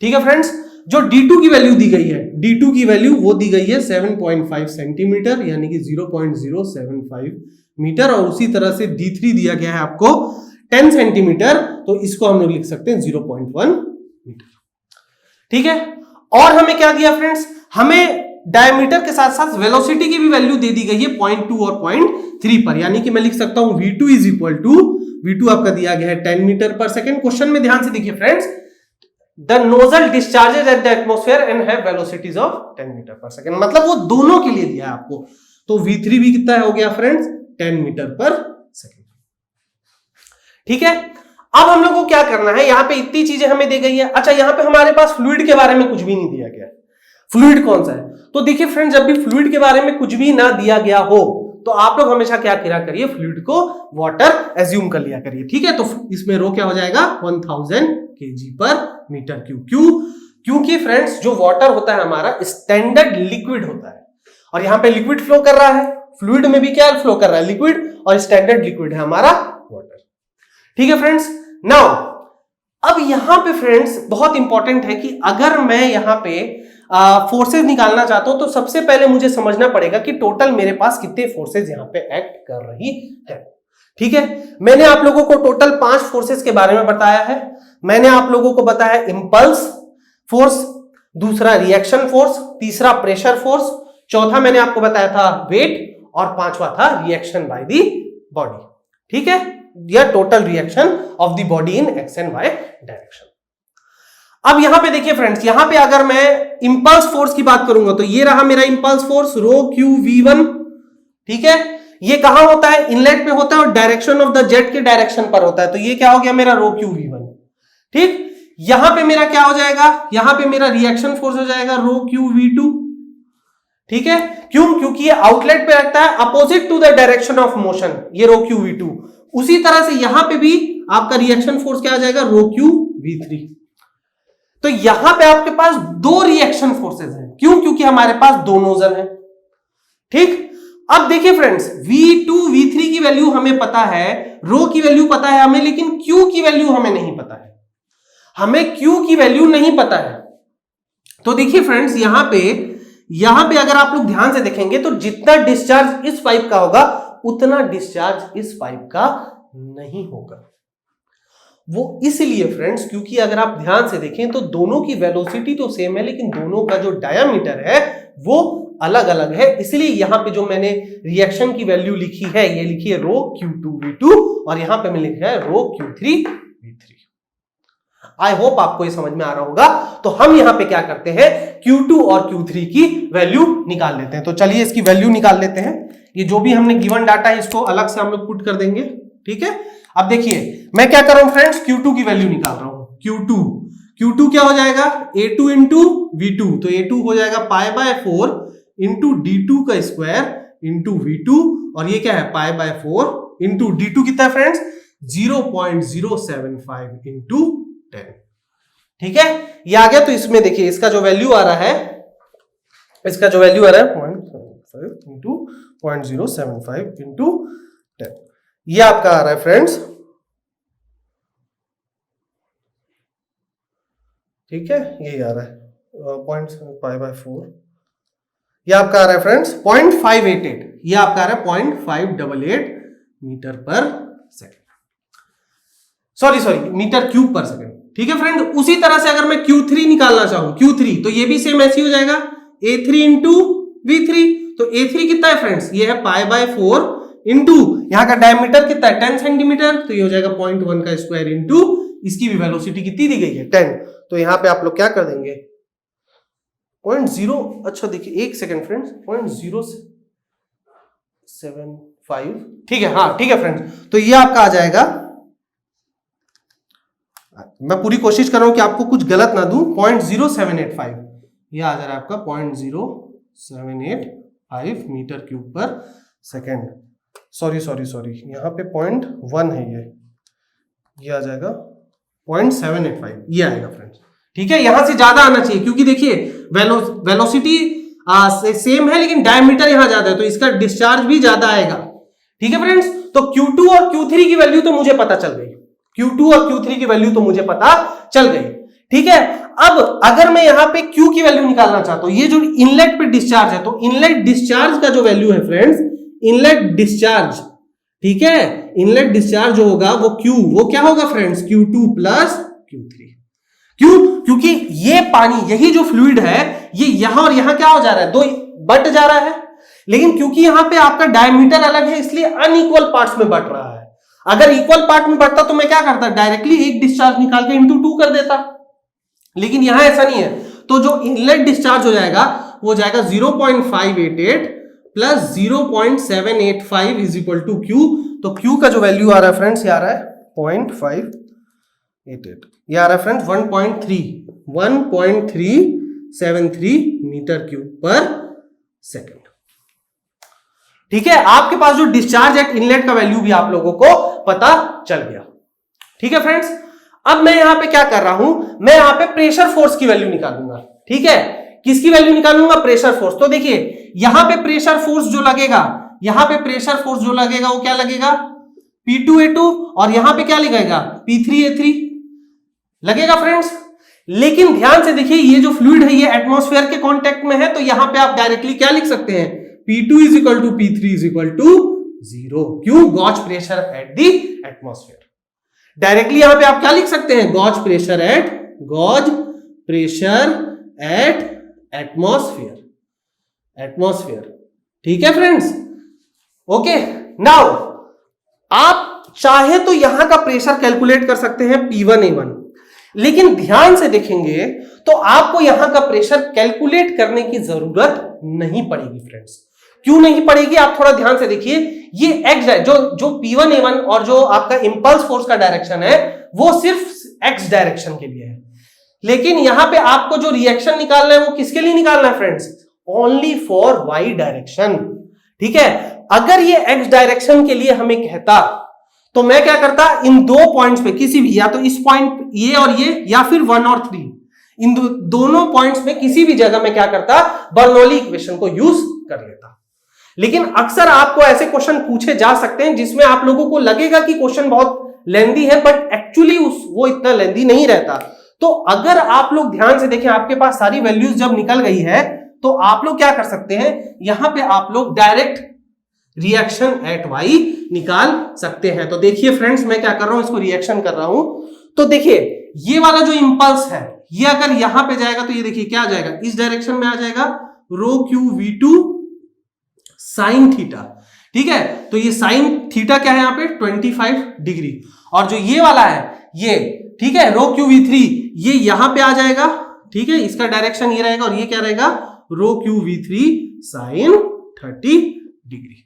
ठीक है फ्रेंड्स, जो D2 की वैल्यू दी गई है, D2 की वैल्यू वो दी गई है 7.5 सेंटीमीटर यानी कि 0.075 मीटर, और उसी तरह से D3 दिया गया है आपको 10 सेंटीमीटर, तो इसको हम लोग लिख सकते हैं 0.1 मीटर। ठीक है, और हमें क्या दिया फ्रेंड्स, हमें डायमीटर के साथ साथ वेलोसिटी की भी वैल्यू दे दी गई है 0.2 और 0.3 पर, यानी कि मैं लिख सकता हूं V2 is equal to, V2 आपका दिया गया है 10 मीटर पर सेकेंड। क्वेश्चन में ध्यान से देखिए friends, the nozzle discharges at the atmosphere and have velocities of 10 metre per second, मतलब वो दोनों के लिए दिया है आपको। तो V3 भी कितना हो गया फ्रेंड्स, 10 मीटर पर सेकेंड। ठीक है, अब हम लोग को क्या करना है, यहां पे इतनी चीजें हमें दी गई है। अच्छा, यहां पे हमारे पास फ्लूइड के बारे में कुछ भी नहीं दिया गया। फ्लूइड कौन सा है, तो देखिए फ्रेंड्स, जब भी फ्लूइड के बारे में कुछ भी ना दिया गया हो तो आप लोग हमेशा क्या किया करिए, फ्लूइड को वाटर एज्यूम कर लिया करिए। ठीक है, तो इसमें रो क्या हो जाएगा 1000 kg पर मीटर क्यूब। क्योंकि फ्रेंड्स जो वाटर होता है हमारा स्टैंडर्ड लिक्विड होता है, और यहां पे लिक्विड फ्लो कर रहा है, फ्लूइड में भी क्या फ्लो कर रहा है, लिक्विड, और स्टैंडर्ड लिक्विड है हमारा वाटर। ठीक है फ्रेंड्स, नाउ अब यहां पे फ्रेंड्स बहुत इंपॉर्टेंट है कि अगर मैं यहां पे फोर्सेज निकालना चाहता हूं तो सबसे पहले मुझे समझना पड़ेगा कि टोटल मेरे पास कितने फोर्सेज यहां पे एक्ट कर रही है। ठीक है, मैंने आप लोगों को टोटल 5 फोर्सेज के बारे में बताया है। मैंने आप लोगों को बताया इंपल्स फोर्स, दूसरा रिएक्शन फोर्स, तीसरा प्रेशर फोर्स, चौथा मैंने आपको बताया था वेट, और 5वां था रिएक्शन बाय द बॉडी। ठीक है, या total reaction of the body in X and Y direction. अब यहां पे देखिए फ्रेंड्स, यहां पे अगर मैं इंपल्स फोर्स की बात करूंगा तो ये रहा मेरा इंपल्स फोर्स रो क्यू V1। ठीक है, ये कहां होता है, इनलेट पे होता है और डायरेक्शन ऑफ द जेट के डायरेक्शन पर होता है, तो ये क्या हो गया मेरा रो क्यू V1। ठीक, यहां पे मेरा क्या हो जाएगा, यहां पे मेरा रिएक्शन फोर्स हो जाएगा रो क्यू V2। ठीक है, क्यों, क्योंकि ये आउटलेट पे रहता है opposite to the direction of motion, ये रो क्यू V2। उसी तरह से यहां पे भी आपका रिएक्शन फोर्स क्या आ जाएगा, रो क्यू V3। तो यहां पे आपके पास 2 रिएक्शन फोर्सेस हैं, क्यों, क्योंकि हमारे पास 2 नोजल हैं। ठीक, अब देखिए फ्रेंड्स, V2 V3 की वैल्यू हमें पता है, रो की वैल्यू पता है हमें, लेकिन Q की वैल्यू हमें नहीं पता है। हमें Q की वैल्यू नहीं पता है। तो देखिए फ्रेंड्स, यहां पे अगर आप लोग ध्यान से देखेंगे तो जितना डिस्चार्ज इस पाइप का होगा उतना डिस्चार्ज इस पाइप का नहीं होगा। वो इसलिए फ्रेंड्स क्योंकि अगर आप ध्यान से देखें तो दोनों की वेलोसिटी तो सेम है, लेकिन दोनों का जो डायामीटर है वो अलग अलग है। इसलिए यहां पे जो मैंने रिएक्शन की वैल्यू लिखी है, ये लिखी है रो Q2V2, और यहां पे मैं लिखा है रो Q3V3। आई होप आपको ये समझ में आ रहा होगा। तो हम यहां पे क्या करते हैं, Q2 और Q3 की वैल्यू निकाल लेते हैं। तो चलिए इसकी वैल्यू निकाल लेते हैं। ये जो भी हमने गिवन डाटा है इसको अलग से हम लोग पुट कर देंगे। ठीक है, अब देखिए मैं क्या कर रहा हूं फ्रेंड्स, Q2 की वैल्यू निकाल रहा हूं। Q2 क्या हो जाएगा, A2 इंटू V2, तो A2 हो जाएगा π/4 इंटू D2 का स्क्वायर इंटू V2, और ये क्या है π/4 इंटू D2 कितना है फ्रेंड्स 0.075 इंटू 10। ठीक है, ये आ गया। तो इसमें देखिए इसका जो वैल्यू आ रहा है, इसका जो वैल्यू आ रहा है 0.75 इंटू 0.075 इंटू 10, ये आपका आ रहा है फ्रेंड्स, ठीक है, यही आ रहा है 0.5/4, ये आपका आ रहा है फ्रेंड्स 0.588, ये आपका आ रहा है 0.588 metre per second, sorry metre cube per second. ठीक है फ्रेंड, उसी तरह से अगर मैं Q3 निकालना चाहूं, Q3, तो ये भी सेम ऐसे हो जाएगा A3 इंटू V3। तो A3 कितना है फ्रेंड्स, ये है π/4 इंटू यहां का डायमीटर कितना है 10 सेंटीमीटर, तो ये हो जाएगा 0.1 का स्क्वायर इंटू इसकी भी वेलोसिटी कितनी दी गई है 10। तो यहां पे आप लोग क्या कर देंगे 0.0, अच्छा देखिए एक सेकेंड फ्रेंड्स 0.075, ठीक है, हाँ ठीक है फ्रेंड्स। तो ये आपका आ जाएगा, मैं पूरी कोशिश कर रहा हूं कि आपको कुछ गलत ना दूं, 0.0785, ये आ जा रहा है आपका 0.0785 metre cube per second. Sorry यहां पे 0.1 है, ये आ जाएगा 0.785, ये आएगा फ्रेंड्स। ठीक है, यहां से ज्यादा आना चाहिए क्योंकि देखिए वेलोसिटी सेम है लेकिन डायमीटर यहां ज्यादा है, तो इसका डिस्चार्ज भी ज्यादा आएगा। ठीक है फ्रेंड्स, तो Q2 और Q3 की वैल्यू तो मुझे पता चल गई, Q2 और Q3 की वैल्यू तो मुझे पता चल गई। ठीक है, अब अगर मैं यहां पे Q की वैल्यू निकालना चाहता हूं, ये जो इनलेट पे डिस्चार्ज है, तो इनलेट डिस्चार्ज का जो वैल्यू है फ्रेंड्स, इनलेट डिस्चार्ज, ठीक है, इनलेट डिस्चार्ज जो होगा वो Q, वो क्या होगा फ्रेंड्स Q2 प्लस Q3। क्यों? क्योंकि ये पानी, यही जो फ्लूइड है, ये यहां और यहां क्या हो जा रहा है, दो बट जा रहा है, लेकिन क्योंकि यहां पे आपका डायमीटर अलग है इसलिए अनइक्वल पार्ट्स में बट रहा है। अगर इक्वल पार्ट में बढ़ता तो मैं क्या करता, डायरेक्टली एक डिस्चार्ज निकाल के इंटू 2 कर देता, लेकिन यहां ऐसा नहीं है। तो जो इनलेट डिस्चार्ज हो जाएगा वो जाएगा 0.588 plus 0.785 is equal to Q। तो Q का जो वैल्यू आ रहा है फ्रेंड्स, ये आ रहा है 0.588, ये आ रहा है friends 1.373 metre cube per second. ठीक है, आपके पास जो डिस्चार्ज एट इनलेट का वैल्यू भी आप लोगों को पता चल गया। ठीक है फ्रेंड्स, अब मैं यहां पे क्या कर रहा हूं, मैं यहां पे प्रेशर फोर्स की वैल्यू निकालूंगा। ठीक है, किसकी वैल्यू निकालूंगा, प्रेशर फोर्स। तो देखिए यहां पे प्रेशर फोर्स जो लगेगा, यहां पे प्रेशर फोर्स जो लगेगा वो क्या लगेगा P2A2, और यहां पे क्या लगेगा P3A3 लगेगा फ्रेंड्स। लेकिन ध्यान से देखिए ये जो फ्लूइड है ये एटमॉस्फेयर के कांटेक्ट में है, तो यहां पे आप डायरेक्टली क्या लिख सकते हैं, P2 is equal to P3 is equal to 0। क्यों, gauge pressure at the atmosphere. Directly यहां पे आप क्या लिख सकते हैं, गॉज प्रेशर एट एटमॉस्फेयर। ठीक है फ्रेंड्स, ओके। नाउ आप चाहे तो यहां का प्रेशर कैलकुलेट कर सकते हैं P1A1, लेकिन ध्यान से देखेंगे तो आपको यहां का प्रेशर कैलकुलेट करने की जरूरत नहीं पड़ेगी फ्रेंड्स। क्यों नहीं पड़ेगी, आप थोड़ा ध्यान से देखिए, ये एक्स जो P1A1 और जो आपका इंपल्स फोर्स का डायरेक्शन है वो सिर्फ एक्स डायरेक्शन के लिए है, लेकिन यहां पे आपको जो रिएक्शन निकालना है वो किसके लिए निकालना है friends, only for Y direction. ठीक है, अगर ये एक्स डायरेक्शन के लिए हमें कहता तो मैं क्या करता, इन दो पॉइंट्स पे किसी भी, या तो इस पॉइंट ये और ये, या फिर 1 और 3, इन दोनों पॉइंट्स में किसी भी जगह में क्या करता, बर्नौली इक्वेशन को यूज कर लेता। लेकिन अक्सर आपको ऐसे क्वेश्चन पूछे जा सकते हैं जिसमें आप लोगों को लगेगा कि क्वेश्चन बहुत लेंदी है, बट एक्चुअली वो इतना लेंदी नहीं रहता। तो अगर आप लोग ध्यान से देखें, आपके पास सारी वैल्यूज जब निकल गई है तो आप लोग क्या कर सकते हैं, यहां पे आप लोग डायरेक्ट रिएक्शन एट वाई निकाल सकते हैं। तो देखिए फ्रेंड्स, मैं क्या कर रहा हूं, इसको रिएक्शन कर रहा हूं। तो देखिए ये वाला जो इंपल्स है ये अगर यहां पे जाएगा तो ये देखिए क्या आ जाएगा, इस डायरेक्शन में आ जाएगा ρQV2 साइन थीटा। ठीक है, तो ये साइन थीटा क्या है यहाँ पे 25 डिग्री, और जो ये वाला है ये, ठीक है, ρQV3 ये यहां पे आ जाएगा। ठीक है, इसका डायरेक्शन ये रहेगा, और ये क्या रहेगा ρQV3 साइन 30 डिग्री।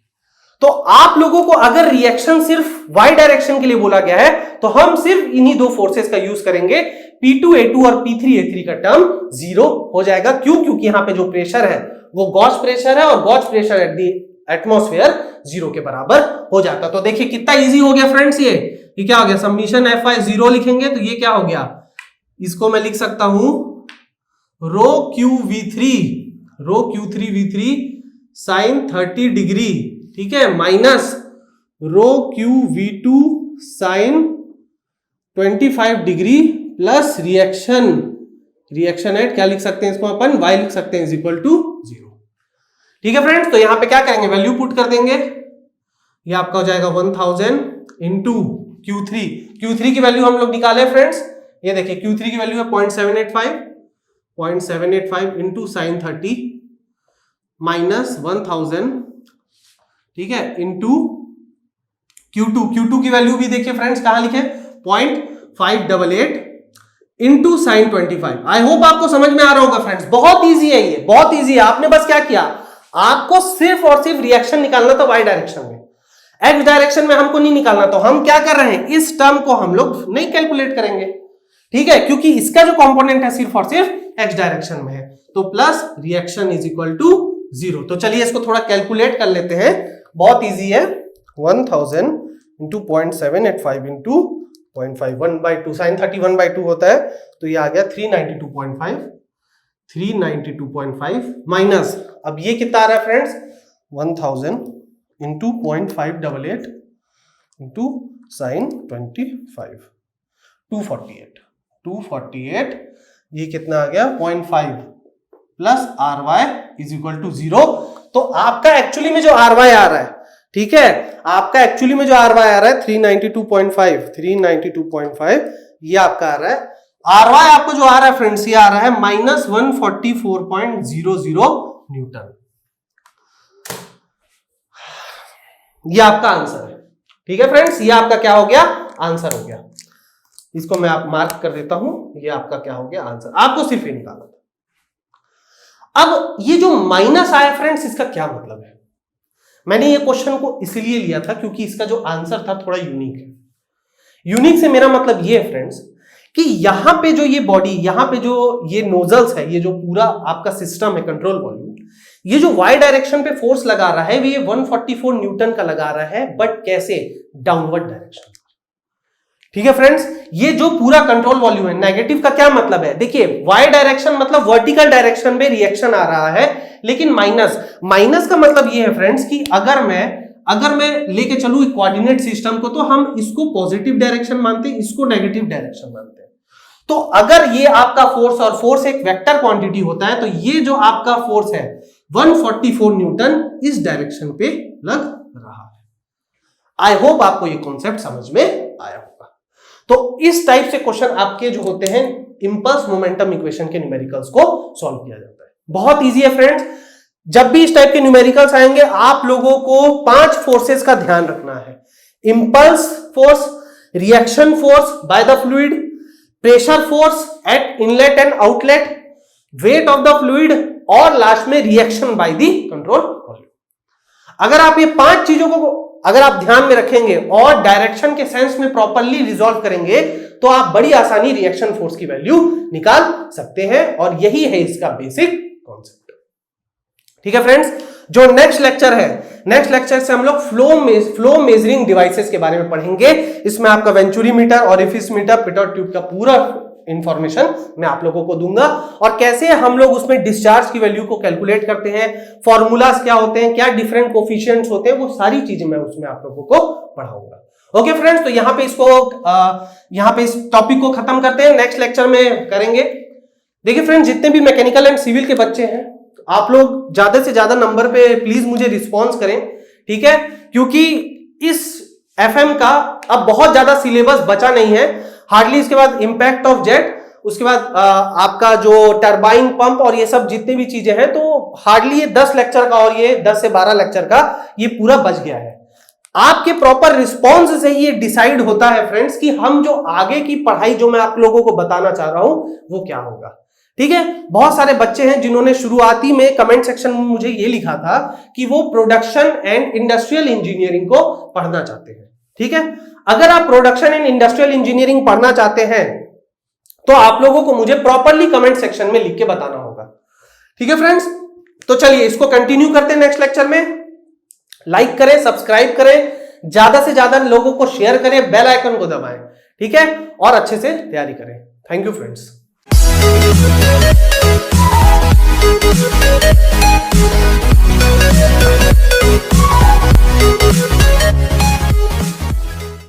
तो आप लोगों को अगर रिएक्शन सिर्फ वाई डायरेक्शन के लिए बोला गया है तो हम सिर्फ इन्हीं दो फोर्सेस का यूज करेंगे, P2A2 और P3A3 का टर्म 0 हो जाएगा। क्यों, क्योंकि यहां पे जो प्रेशर है वो गॉज प्रेशर है, और gauge pressure at the atmosphere 0 के बराबर हो जाता। तो देखिए कितना इजी हो गया फ्रेंड्स, ये क्या हो गया, सबमिशन FI 0 लिखेंगे तो ये क्या हो गया, इसको मैं लिख सकता हूं rho Q V three sine 30 degree, ठीक है, minus rho Q V two sine 25 degree plus reaction at क्या लिख सकते हैं इसको अपन, y लिख सकते हैं इज इक्वल टू 0। ठीक है फ्रेंड्स, तो यहां पे क्या करेंगे, वैल्यू पुट कर देंगे। ये आपका हो जाएगा 1000 इंटू Q3 की वैल्यू हम लोग निकाले फ्रेंड्स, ये देखिए Q3 की वैल्यू है 0.785 इंटू साइन 30 माइनस 1000, ठीक है, इंटू Q2 की वैल्यू भी देखिए फ्रेंड्स कहां लिखे 0.588 इंटू साइन 25। आई होप आपको समझ में आ रहा होगा फ्रेंड्स, बहुत इजी है ये, बहुत इजी है। आपने बस क्या किया, आपको सिर्फ और सिर्फ रिएक्शन निकालना था y डायरेक्शन में, x डायरेक्शन में हमको नहीं निकालना। तो हम क्या कर रहे हैं, इस टर्म को हम लोग नहीं कैलकुलेट करेंगे, ठीक है, क्योंकि इसका जो कंपोनेंट है सिर्फ और सिर्फ x डायरेक्शन में है। तो plus reaction is equal to 0। तो चलिए इसको थोड़ा कैलकुलेट कर लेते हैं, बहुत इजी है। 1000 इंटू 0.785 इंटू 0.5 1/2 साइन 30 1/2 होता है, तो ये आ गया 392.5 माइनस, अब ये कितना आ रहा है फ्रेंड्स, 1000 इंटू 0.588 इंटू साइन 25 248, ये कितना आ गया 0.5 plus RY is equal to 0। तो आपका एक्चुअली में जो RY आ रहा है, ठीक है, आपका एक्चुअली में जो RY आ रहा है 392.5, ये आपका आ रहा है। RY आपको जो आ रहा है फ्रेंड्स, ये आ रहा है माइनस 144.00 न्यूटन। ये आपका आंसर है, ठीक है फ्रेंड्स, ये आपका क्या हो गया, आंसर हो गया। इसको मैं आप मार्क कर देता हूं, ये आपका क्या हो गया, आंसर। आपको सिर्फ ये निकालना था। अब ये जो माइनस आया फ्रेंड्स, इसका क्या मतलब है। मैंने ये क्वेश्चन को इसलिए लिया था क्योंकि इसका जो आंसर था थोड़ा यूनिक है। यूनिक से मेरा मतलब ये है फ्रेंड्स कि यहां पे जो ये बॉडी, यहां पे जो ये नोजल्स है, ये जो पूरा आपका सिस्टम है कंट्रोल वॉल्यूम, ये जो y डायरेक्शन पे फोर्स लगा रहा है ये 144 न्यूटन का लगा रहा है, बट कैसे, डाउनवर्ड डायरेक्शन। ठीक है फ्रेंड्स, ये जो पूरा कंट्रोल वॉल्यूम है, नेगेटिव का क्या मतलब है, देखिए y डायरेक्शन मतलब वर्टिकल डायरेक्शन में रिएक्शन आ रहा है, लेकिन माइनस का मतलब ये है फ्रेंड्स कि अगर मैं लेके चलूं कोऑर्डिनेट सिस्टम को, तो हम इसको पॉजिटिव डायरेक्शन मानते हैं, इसको नेगेटिव डायरेक्शन मानते हैं। तो अगर ये आपका फोर्स, और फोर्स एक वेक्टर क्वांटिटी होता है, तो ये जो आपका फोर्स है 144 न्यूटन इस डायरेक्शन पे लग रहा है। आई होप आपको ये कॉन्सेप्ट समझ में आया होगा। तो इस टाइप से क्वेश्चन आपके जो होते हैं इंपल्स मोमेंटम इक्वेशन के न्यूमेरिकल्स को सॉल्व किया जाता है। बहुत इजी है फ्रेंड्स, जब भी इस टाइप के न्यूमेरिकल्स आएंगे आप लोगों को 5 फोर्सेस का ध्यान रखना है। Impulse force, reaction force by the fluid, pressure force at inlet and outlet, wait of the fluid, और लास्ट में reaction by the control volume. अगर आप ये 5 चीजों को अगर आप ध्यान में रखेंगे और डायरेक्शन के सेंस में प्रॉपर्ली रिजॉल्व करेंगे, तो आप बड़ी आसानी रिएक्शन फोर्स की वैल्यू निकाल सकते हैं, और यही है इसका बेसिक कॉन्सेप्ट। ठीक है फ्रेंड्स, जो नेक्स्ट लेक्चर है, नेक्स्ट लेक्चर से हम लोग फ्लो मेजरिंग डिवाइसेस के बारे में पढ़ेंगे। इसमें आपका venturi meter, orifice meter, pitot tube का पूरा इंफॉर्मेशन मैं आप लोगों को दूंगा, और कैसे हम लोग उसमें डिस्चार्ज की वैल्यू को कैलकुलेट करते हैं, फॉर्मूलाज क्या होते हैं, क्या डिफरेंट कोफिशिएंट्स होते हैं, वो सारी चीजें मैं उसमें आप लोगों को पढ़ाऊंगा। ओके फ्रेंड्स, तो यहाँ पे इस टॉपिक को खत्म करते हैं, नेक्स्ट लेक्चर में करेंगे। देखिए फ्रेंड्स, जितने भी मैकेनिकल एंड सिविल के बच्चे हैं, आप लोग ज्यादा से ज्यादा नंबर पे प्लीज मुझे रिस्पॉन्स करें, ठीक है, क्योंकि इस एफएम का अब बहुत ज्यादा सिलेबस बचा नहीं है। हार्डली इसके बाद इंपैक्ट ऑफ जेट, उसके बाद आपका जो टरबाइन पंप और ये सब जितनी भी चीजें हैं, तो हार्डली ये 10 लेक्चर का और ये 10 से 12 लेक्चर का ये पूरा बच गया है। आपके प्रॉपर रिस्पॉन्स से ये डिसाइड होता है फ्रेंड्स कि हम जो आगे की पढ़ाई जो मैं आप लोगों को बताना चाह रहा हूं वो क्या होगा। ठीक है, बहुत सारे बच्चे हैं जिन्होंने शुरुआती में कमेंट सेक्शन में मुझे ये लिखा था कि वो प्रोडक्शन एंड इंडस्ट्रियल इंजीनियरिंग को पढ़ना चाहते हैं। ठीक है, अगर आप प्रोडक्शन एंड इंडस्ट्रियल इंजीनियरिंग पढ़ना चाहते हैं तो आप लोगों को मुझे प्रॉपर्ली कमेंट सेक्शन में लिख के बताना होगा। ठीक है फ्रेंड्स, तो चलिए इसको कंटिन्यू करते हैं नेक्स्ट लेक्चर में। लाइक करें, सब्सक्राइब करें, ज्यादा से ज्यादा लोगों को शेयर करें, बेल आइकन को दबाएं, ठीक है, और अच्छे से तैयारी करें। Thank you friends.